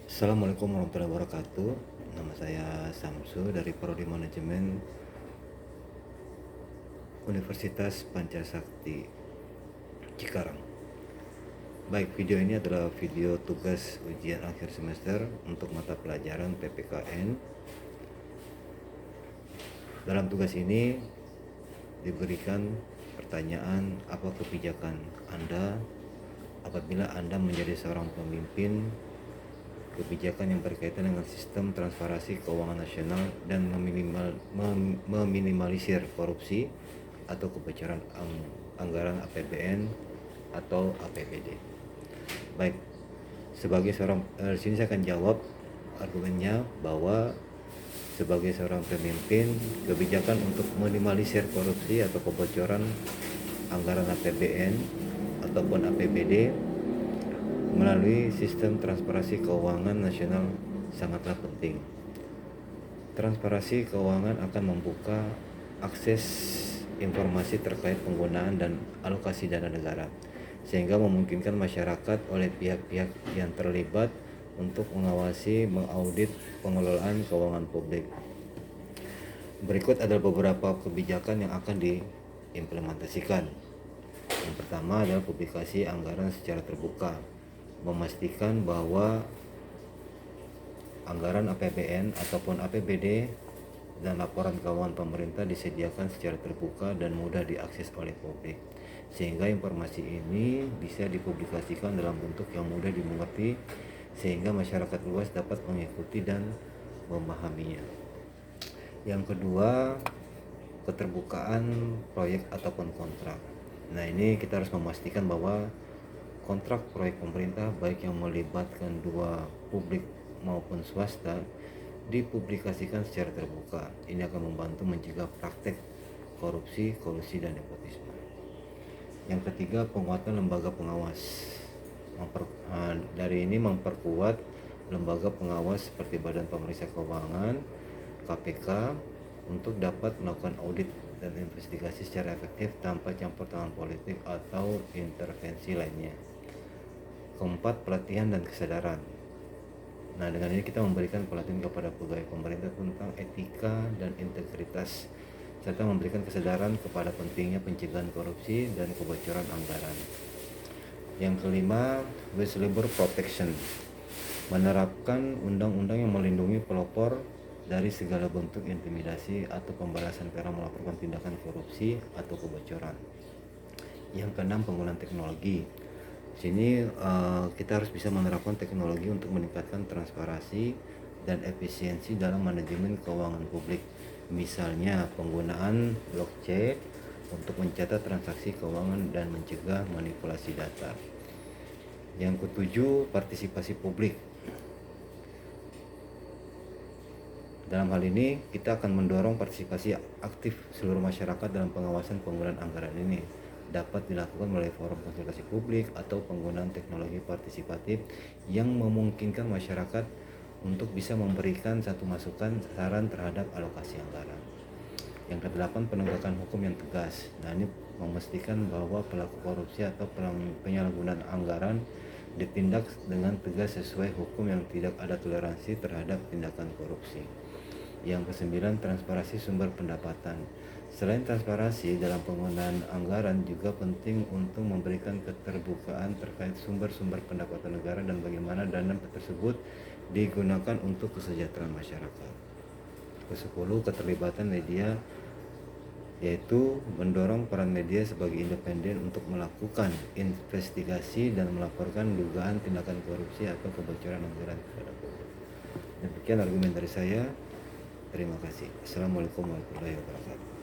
Assalamualaikum warahmatullahi wabarakatuh. Nama saya Samsu dari Prodi Manajemen Universitas Pancasakti Cikarang. Baik, video ini adalah video tugas ujian akhir semester untuk mata pelajaran PPKN. Dalam tugas ini diberikan pertanyaan, apa kebijakan Anda apabila Anda menjadi seorang pemimpin, kebijakan yang berkaitan dengan sistem transparansi keuangan nasional dan meminimalisir korupsi atau kebocoran anggaran APBN atau APBD. Baik, sebagai seorang di sini saya akan jawab argumennya bahwa sebagai seorang pemimpin, kebijakan untuk minimalisir korupsi atau kebocoran anggaran APBN ataupun APBD melalui sistem transparansi keuangan nasional sangatlah penting. Transparansi keuangan akan membuka akses informasi terkait penggunaan dan alokasi dana negara, sehingga memungkinkan masyarakat oleh pihak-pihak yang terlibat untuk mengawasi, mengaudit pengelolaan keuangan publik. Berikut adalah beberapa kebijakan yang akan diimplementasikan. Yang pertama adalah publikasi anggaran secara terbuka, memastikan bahwa anggaran APBN ataupun APBD dan laporan keuangan pemerintah disediakan secara terbuka dan mudah diakses oleh publik, sehingga informasi ini bisa dipublikasikan dalam bentuk yang mudah dimengerti sehingga masyarakat luas dapat mengikuti dan memahaminya. Yang kedua, keterbukaan proyek ataupun kontrak. Nah, ini kita harus memastikan bahwa kontrak proyek pemerintah baik yang melibatkan dua publik maupun swasta dipublikasikan secara terbuka. Ini akan membantu mencegah praktek korupsi, kolusi, dan nepotisme. Yang ketiga, penguatan lembaga pengawas. Dari ini memperkuat lembaga pengawas seperti Badan Pemeriksa Keuangan, KPK, untuk dapat melakukan audit dan investigasi secara efektif tanpa campur tangan politik atau intervensi lainnya. Keempat, pelatihan dan kesadaran. Nah, dengan ini kita memberikan pelatihan kepada pegawai pemerintah tentang etika dan integritas, serta memberikan kesadaran kepada pentingnya pencegahan korupsi dan kebocoran anggaran. Yang kelima, whistleblower protection. Menerapkan undang-undang yang melindungi pelopor dari segala bentuk intimidasi atau pembalasan karena melaporkan tindakan korupsi atau kebocoran. Yang keenam, penggunaan teknologi. Sini kita harus bisa menerapkan teknologi untuk meningkatkan transparansi dan efisiensi dalam manajemen keuangan publik. Misalnya penggunaan blockchain untuk mencatat transaksi keuangan dan mencegah manipulasi data. Yang ketujuh, partisipasi publik. Dalam hal ini kita akan mendorong partisipasi aktif seluruh masyarakat dalam pengawasan penggunaan anggaran ini. Dapat dilakukan melalui forum konsultasi publik atau penggunaan teknologi partisipatif yang memungkinkan masyarakat untuk bisa memberikan satu masukan saran terhadap alokasi anggaran. Yang kedelapan, penegakan hukum yang tegas. Nah, ini memastikan bahwa pelaku korupsi atau penyalahgunaan anggaran ditindak dengan tegas sesuai hukum yang tidak ada toleransi terhadap tindakan korupsi. Yang kesembilan, transparansi sumber pendapatan. Selain transparansi dalam penggunaan anggaran, juga penting untuk memberikan keterbukaan terkait sumber-sumber pendapatan negara dan bagaimana dana tersebut digunakan untuk kesejahteraan masyarakat. Kesepuluh, keterlibatan media, yaitu mendorong peran media sebagai independen untuk melakukan investigasi dan melaporkan dugaan tindakan korupsi atau kebocoran anggaran kepada publik. Demikian argumen dari saya. Terima kasih. Assalamualaikum warahmatullahi wabarakatuh.